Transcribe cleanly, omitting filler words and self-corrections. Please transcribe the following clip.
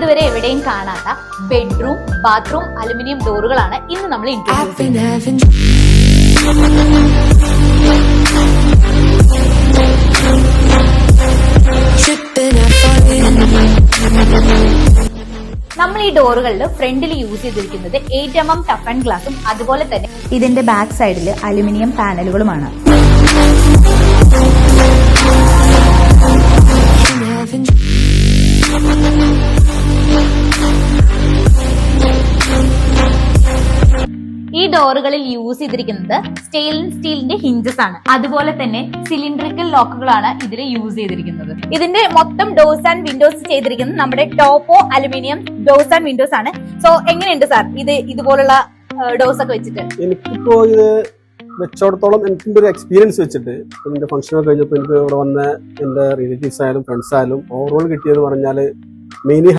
ഇതുവരെ എവിടെയും കാണാത്ത ബെഡ്റൂം, ബാത്റൂം അലുമിനിയം ഡോറുകളാണ് ഇന്ന് നമ്മൾ ഇൻട്രൊഡ്യൂസ് ചെയ്യുന്നത്. നമ്മൾ ഈ ഡോറുകളിൽ ഫ്രണ്ടിൽ യൂസ് ചെയ്തിരിക്കുന്നത് 8mm ടഫ് ആൻഡ് ഗ്ലാസും അതുപോലെ തന്നെ ഇതിന്റെ ബാക്ക് സൈഡിൽ അലുമിനിയം പാനലുകളുമാണ്. ഈ ഡോറുകളിൽ യൂസ് ചെയ്തിരിക്കുന്നത് സ്റ്റെയിൻലെസ് സ്റ്റീലിന്റെ ഹിഞ്ചസ് ആണ്. അതുപോലെ തന്നെ സിലിണ്ടറിക്കൽ ലോക്കുകളാണ് ഇതിൽ യൂസ് ചെയ്തിരിക്കുന്നത്. ഇതിന്റെ മൊത്തം ഡോർസ് ആൻഡ് വിൻഡോസ് ചെയ്തിരിക്കുന്നത് നമ്മുടെ ടോപ്പോ അലുമിനിയം ഡോർസ് ആൻഡ് വിൻഡോസ് ആണ്. സോ എങ്ങനെയുണ്ട് സാർ ഇതുപോലുള്ള ഡോർസ് ഒക്കെ വെച്ചിട്ട്? എനിക്കിപ്പോ ഇത് വെച്ചോടത്തോളം എനിക്കിന്റെ ഒരു എക്സ്പീരിയൻസ് വെച്ചിട്ട് എന്റെ ഫംഗ്ഷൻ കഴിഞ്ഞപ്പോൾ എനിക്ക് ഇവിടെ വന്ന എന്റെ റിലേറ്റീവ്സ് ആയാലും ഫ്രണ്ട്സ് ആയാലും ഓവറോൾ കിട്ടിയത് പറഞ്ഞാല് മെയിൻലി